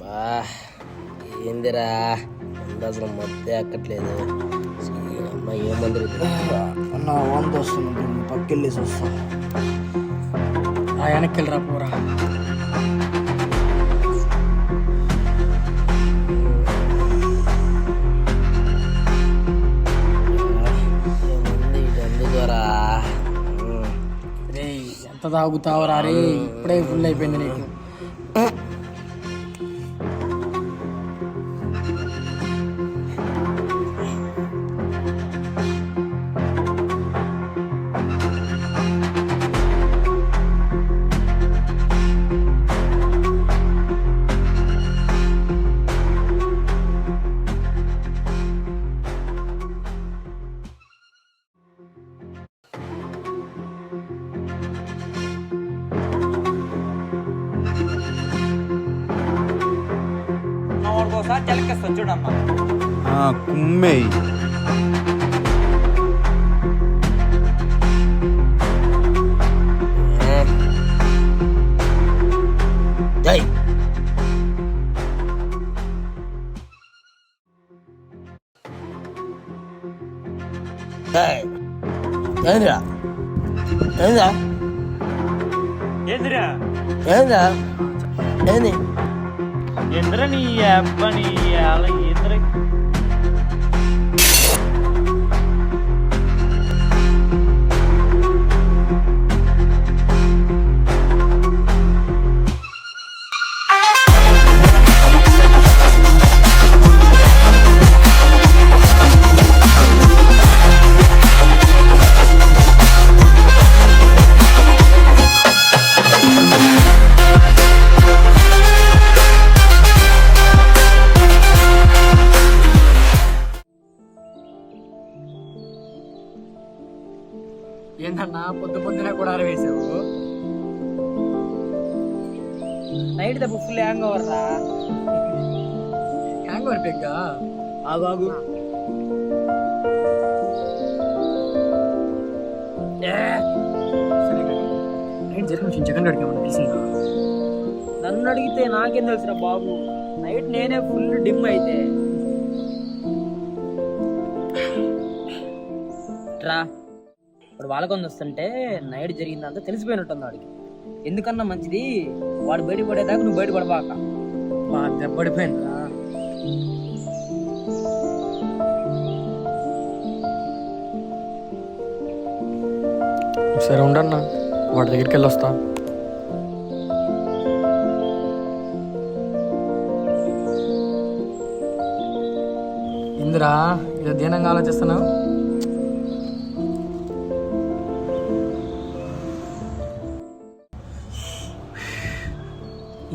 బా ఏందిరా అసలు మొత్తం ఎక్కట్లేదు. అమ్మాయి ఏమంది అన్న వంద వస్తుంది, పక్కెళ్ళేసి వస్తా. వెనక్కి వెళ్ళరా పోరా. రే ఎంత తాగుతావరా రే, ఇప్పుడే ఫుల్ అయిపోయింది నీకు. ఒకసారి జలకేస్తా చూడమ్మా. కుమ్మే ఏందిరా ఏందా ఏందిరా ఏందా ఏంది ఎంద్ర నీ అబ్బని ఎంద్ర ఏంటన్నా పొద్దున కూడా ఆరవేసావు? నైట్ దెబ్బ ఫుల్ హ్యాంగ్ ఓవర్ రా. హ్యాంగ్ ఓవర్ పెగ్గా ఆగాగు. నైట్ జరిగిన విషయం జగన్ గడికి ఏమన్నా తెలిసిందా? నన్ను అడిగితే నాకేం తెలుసురా బాబు, నైట్ నేనే ఫుల్ డిమ్ అయితే రా. ఇప్పుడు వాళ్ళకొని వస్తుంటే నైట్ జరిగిందంతా తెలిసిపోయినట్టుంది వాడికి. ఎందుకన్నా మంచిది వాడు బయటపడేదాకా నువ్వు బయటపడబాక. దెబ్బడిపోయిందా? సరే ఉండన్నా, వాడి దగ్గరికి వెళ్ళి వస్తా. ఇందిరా ఇది దీనంగా ఆలోచిస్తున్నావు?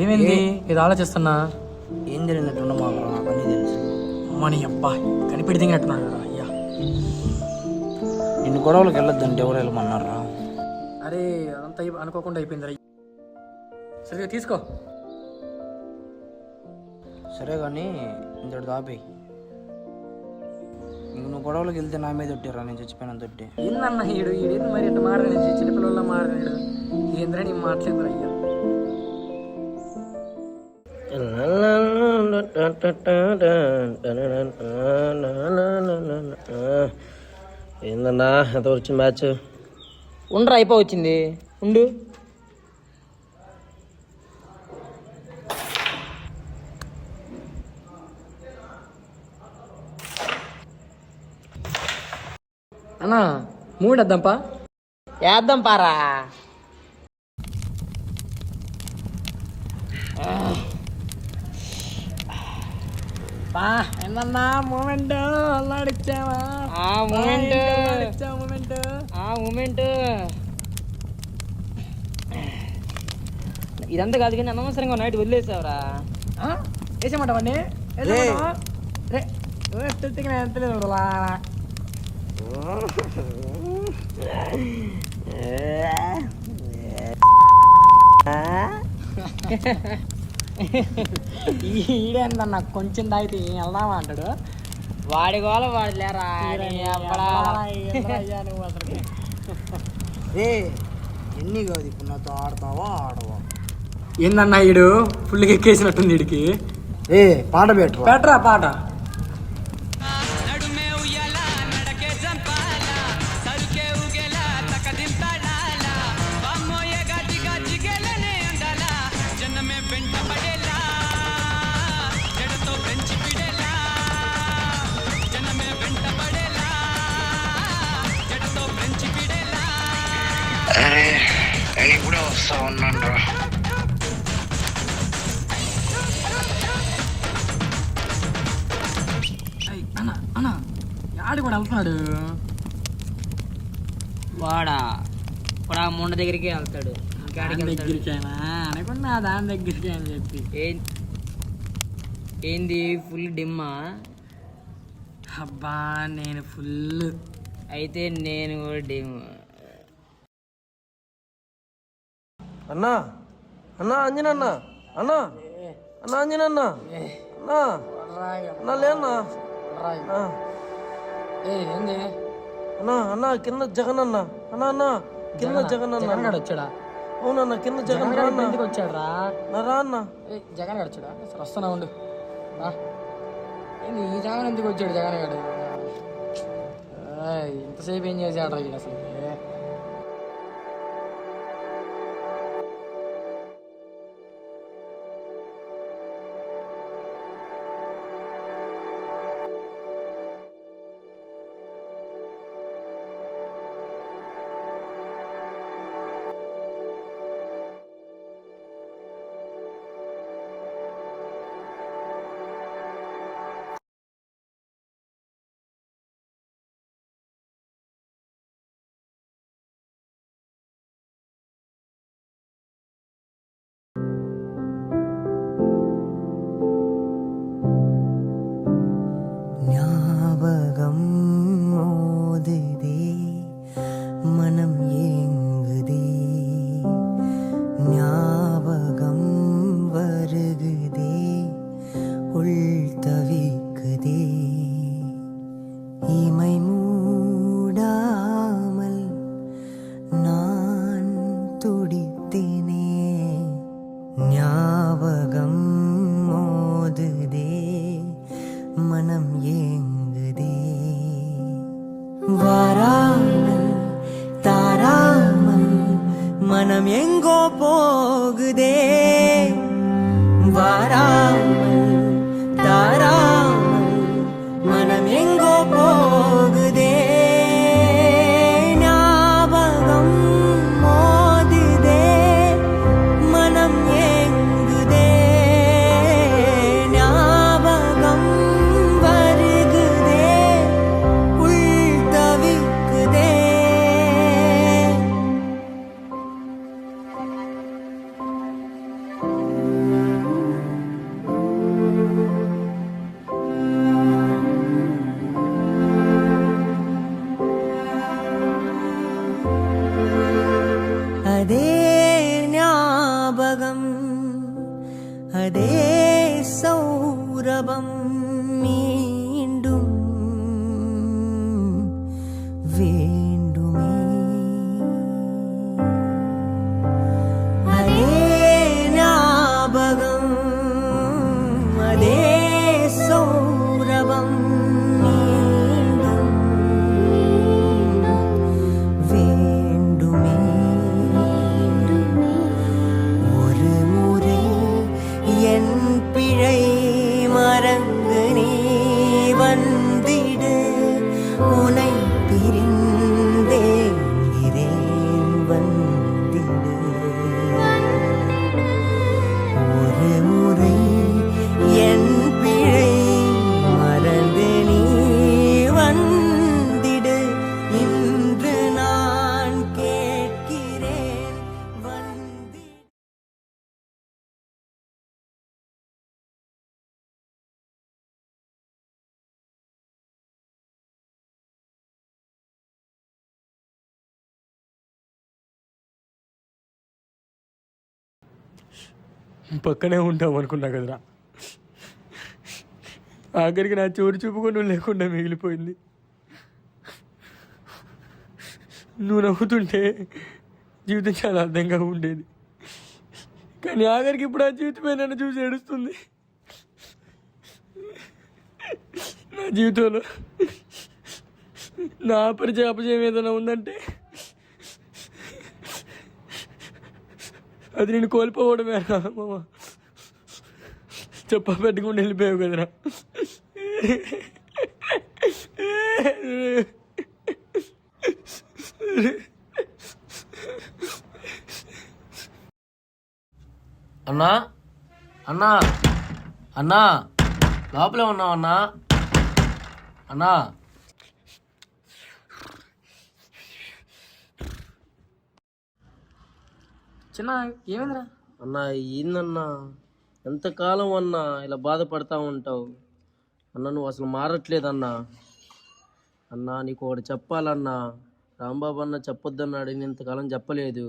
ఏమైంది ఇది ఆలోచిస్తున్నా? ఏం జరిగినట్టు మాకు నాకు అన్నీ తెలుసు. అమ్మని అబ్బా కనిపెడి దిగినట్టున్నాడు కదా. అయ్యా నిన్ను గొడవలకు వెళ్ళొద్దంటే ఎవరు వెళ్ళమన్నారా? అరే అదంతా అనుకోకుండా అయిపోయింది. సరిగా తీసుకో. సరే కానీ ఇంతటి దాపేయి. ఇంక నువ్వు గొడవలకు వెళ్తే నా మీద తొట్టిరా, నేను చచ్చిపోయినా తొట్టి. ఏందన్న ఈడేంది మరి ఇట్లా మారని చిన్నపిల్లల మారనాడు. ఏంద్రా నీ మాట్లాడు అయ్యా. ఏందన్నా ఎంత వచ్చింది మ్యాచ్? ఉండరా అయిపోవచ్చింది ఉండు. అన్నా మూడు వద్దాంపా. వేద్దాం పారా. ఏందన్నా మూమెంట్ అల్లాడిచ్చావా? మూమెంట్ ఇదంతా కాదు కానీ అనవసరంగా నైట్ వదిలేసావురా. వేసేమాట వాడిని ఎంతలేదు. ఈడేందన్న కొంచెం తాగితే వెళ్దామా అంటాడు. వాడి గోల వాడి లేరా. నువ్వు అసలు ఎన్ని కాదు ఇప్పుడు నాతో ఆడతావా ఆడవా? ఏందన్నా ఈడు ఫుల్గా ఎక్కేసినట్టుంది వీడికి. ఏ పాట పెట్టరా. పెట్టరా పాట. ఇప్పుడే వస్తా ఉన్నాను రా. అన్న అన్న యాడి కూడా వెళ్తున్నాడు. వాడా వాడు ఆ ముండ దగ్గరికి వెళ్తాడు. ఇంకాడికి దాని వెళ్తాడు. దగ్గరికైనా అనుకున్నా దాని దగ్గరికి అని చెప్పి. ఏంది ఫుల్ డిమ్మా? అబ్బా నేను ఫుల్. అయితే నేను కూడా డిమ్. అన్నా అన్నా అంజన అన్న అన్నా అన్నా అంజన అన్న అన్నా అన్నా లేనా ఏంది అన్నా అన్నా కింద జగన్ అన్న అన్నా అన్నా కింద జగన్ అన్న జగన్ గడు వచ్చాడా? అవునన్నా కింద జగన్ రా అన్న. ఎందుకు వచ్చాడు రా? నా రా అన్న. జగన్ గడు వచ్చాడా? అసలు వస్తున్నా ఉండు. ఏంది ఈ జగన్ ఎందుకు వచ్చాడు? జగన్ గడు ఇంతసేపు ఏం చేశాడు రా అసలు? ஞாபகம் மோதுதே மனம் ஏங்குதே ஞாபகம் வருகுதே உள் தவிக்குதே இமை மூடாமல் நான் துடித்தேனே ஞாபகம் மோதுதே மனம் ஏங்குதே வாராமல் தாராமல் மனம் எங்கோ போகுதே வாராமல் தாராமல் மனம் எங்கோ போகுதே ஞாபகம் மோதுதே மனம் ஏங்குதே ஞாபகம் வருகுதே உள் தவிக்குதே அதே ஞாபகம் அதே சௌரபம் மீண்டும் வேண்டுமே அதே ஞாபகம் அதே சௌரபம் மீண்டும் வேண்டுமே ஒரு முறை என் பிழை மறந்து நீ வந்திடு உனை பிரிந்தேங்கிறேன் வந்திடு ஒரு முறை என் பிழை மறந்து நீ வந்திடு இன்று நான் கேட்கிறேன் வந்திடு పక్కనే ఉంటాం అనుకున్నా కదరా. ఆఖరికి నా చోరు చూపుకొని నువ్వు లేకుండా మిగిలిపోయింది. నువ్వు నవ్వుతుంటే జీవితం చాలా అర్థంగా ఉండేది. కానీ ఆఖరికి ఇప్పుడు ఆ జీవితమే నన్ను చూసి ఏడుస్తుంది. నా జీవితంలో నా అపజయం ఏదైనా ఉందంటే అది నేను కోల్పోవడమే మామ. చెప్ప పెట్టుకుని వెళ్ళిపోయావు కదరా. అన్నా అన్నా అన్నా లోపలే ఉన్నావు అన్నా. అన్నా చిన్న ఏమైందిరా? అన్నా ఏందన్నా ఎంతకాలం అన్నా ఇలా బాధపడతా ఉంటావు అన్నా? నువ్వు అసలు మారట్లేదన్నా. అన్నా నీకు ఒకటి చెప్పాలన్నా, రాంబాబు అన్న చెప్పొద్దన్నాడు, నేను ఇంతకాలం చెప్పలేదు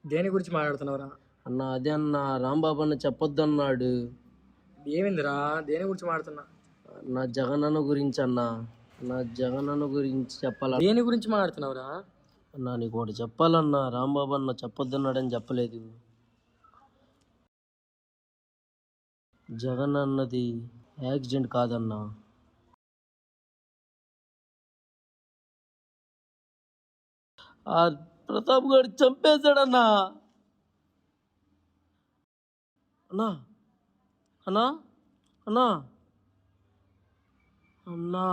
దేని గురించి మాట్లాడుతున్నావురా? అన్నా. అదే అన్నా, రాంబాబు అన్న చెప్పొద్దన్నాడు. ఏమైందిరా? దేని గురించి మాట్లాడుతున్నా? నా జగనన్న గురించి అన్నా. నా జగనన్న గురించి చెప్పాలన్నా. దేని గురించి మాట్లాడుతున్నావురా? అన్నా నీకు ఒకటి చెప్పాలన్నా, రాంబాబు అన్న చెప్పొద్దన్నాడని చెప్పలేదు. జగన్ అన్నది యాక్సిడెంట్ కాదన్నా. ఆ ప్రతాప్ గారు చంపేశాడన్నా. అన్నా అన్నా అన్నా అన్నా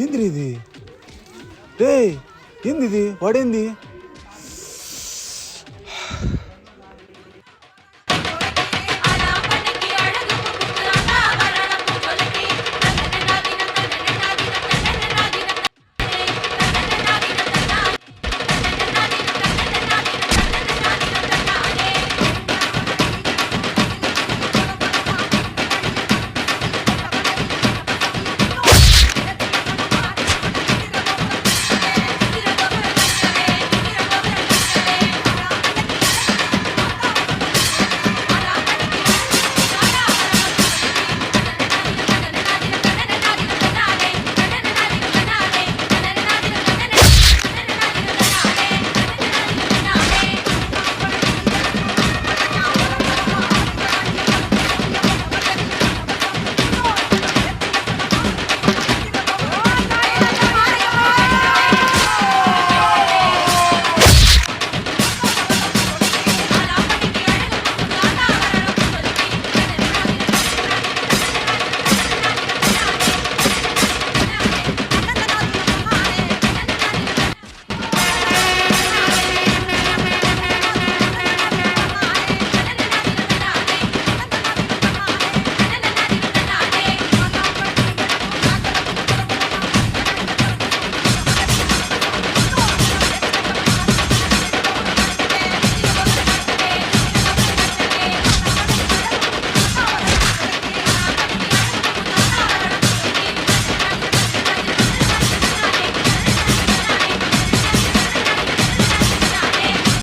ఏంది ఇది? ఏంది ఇది? వాడేంది?